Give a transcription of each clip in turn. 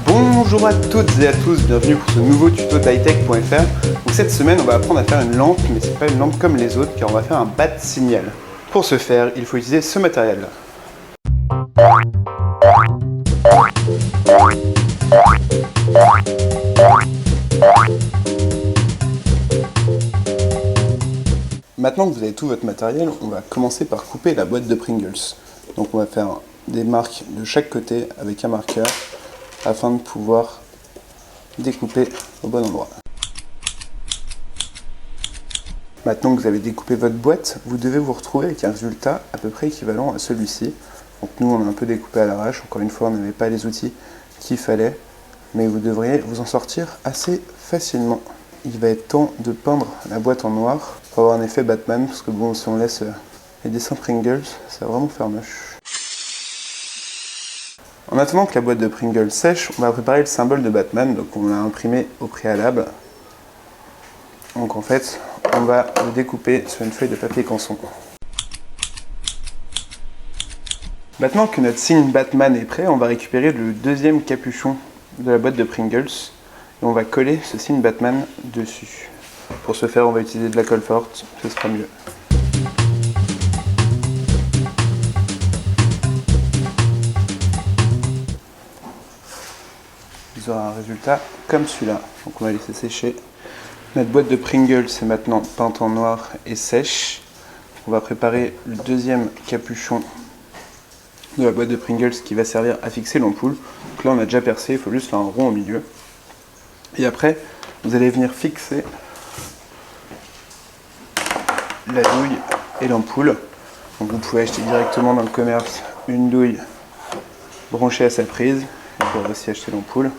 Bonjour à toutes et à tous, bienvenue pour ce nouveau tuto d'hightech.fr. Donc cette semaine on va apprendre à faire une lampe, mais c'est pas une lampe comme les autres car on va faire un bat signal. Pour ce faire, il faut utiliser ce matériel. Maintenant que vous avez tout votre matériel, on va commencer par couper la boîte de Pringles. Donc on va faire des marques de chaque côté avec un marqueur afin de pouvoir découper au bon endroit. Maintenant que vous avez découpé votre boîte, vous devez vous retrouver avec un résultat à peu près équivalent à celui-ci. Donc nous on a un peu découpé à l'arrache, encore une fois on n'avait pas les outils qu'il fallait, mais vous devriez vous en sortir assez facilement. Il va être temps de peindre la boîte en noir pour avoir un effet Batman, parce que bon, si on laisse les dessins Pringles, ça va vraiment faire moche. En attendant que la boîte de Pringles sèche, on va préparer le symbole de Batman, donc on l'a imprimé au préalable. Donc en fait, on va le découper sur une feuille de papier canson. Maintenant que notre signe Batman est prêt, on va récupérer le deuxième capuchon de la boîte de Pringles et on va coller ce signe Batman dessus. Pour ce faire, on va utiliser de la colle forte, ce sera mieux. Vous aurez un résultat comme celui-là. Donc on va laisser sécher. Notre boîte de Pringles est maintenant peinte en noir et sèche. On va préparer le deuxième capuchon de la boîte de Pringles qui va servir à fixer l'ampoule. Donc là on a déjà percé, il faut juste faire un rond au milieu. Et après, vous allez venir fixer la douille et l'ampoule. Donc vous pouvez acheter directement dans le commerce une douille branchée à sa prise. Vous pouvez aussi acheter l'ampoule.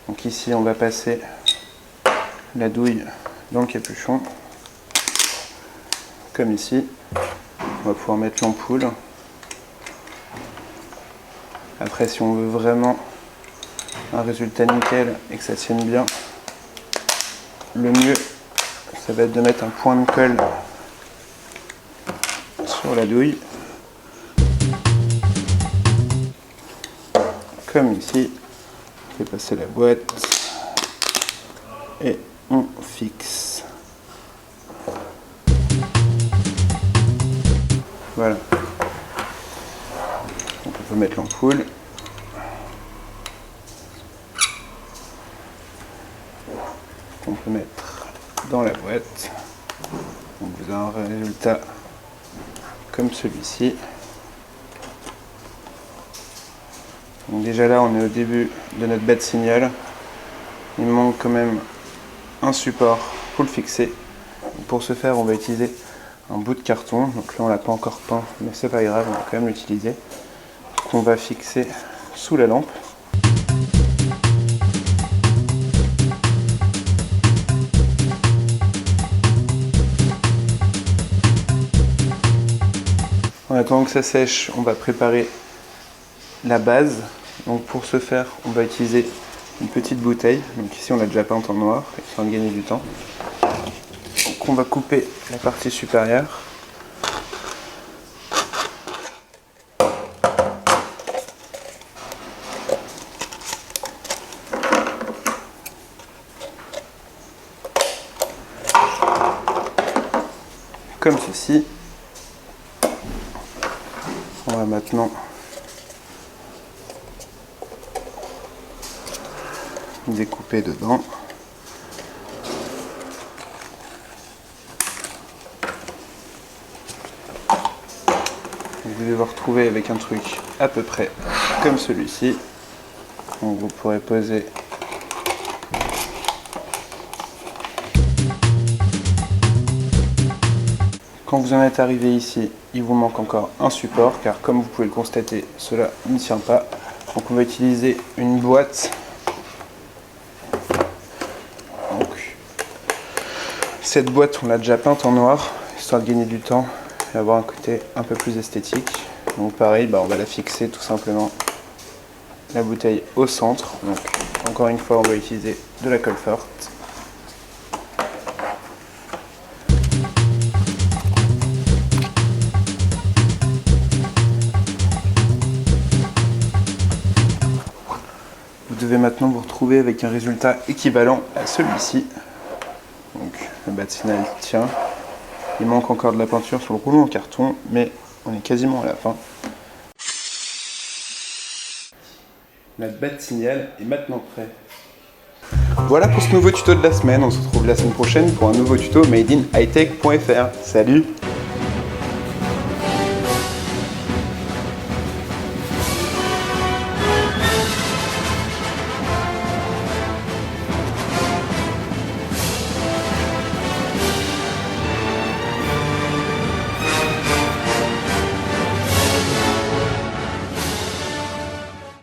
Donc ici on va passer la douille dans le capuchon, comme ici. On va pouvoir mettre l'ampoule. Après, si on veut vraiment un résultat nickel et que ça tienne bien, le mieux ça va être de mettre un point de colle sur la douille, comme ici. On fait passer la boîte et on fixe. Voilà. Donc on peut mettre l'ampoule. On peut mettre dans la boîte. Donc vous avez un résultat comme celui-ci. Donc déjà là on est au début de notre bat signal. Il me manque quand même un support pour le fixer. Donc pour ce faire on va utiliser un bout de carton. Donc là on l'a pas encore peint, mais c'est pas grave, on va quand même l'utiliser. Qu'on va fixer sous la lampe. En attendant que ça sèche, on va préparer la base. Donc pour ce faire, on va utiliser une petite bouteille. Donc ici on l'a déjà peinte en noir, histoire de gagner du temps. Donc on va couper la partie supérieure. Comme ceci. On va maintenant découper dedans. Vous devez vous retrouver avec un truc à peu près comme celui-ci. Donc vous pourrez poser Quand vous en êtes arrivé ici, il vous manque encore un support car comme vous pouvez le constater, cela ne tient pas. Donc on va utiliser une boîte. Donc, cette boîte on l'a déjà peinte en noir, histoire de gagner du temps et avoir un côté un peu plus esthétique. Donc pareil, on va la fixer tout simplement la bouteille au centre. Donc encore une fois on va utiliser de la colle forte. devez maintenant vous retrouver avec un résultat équivalent à celui-ci. Donc le bas de signal tient. Il manque encore de la peinture sur le rouleau en carton, mais on est quasiment à la fin. Notre bas de signal est maintenant prêt. Voilà pour ce nouveau tuto de la semaine. On se retrouve la semaine prochaine pour un nouveau tuto made in hightech.fr. Salut!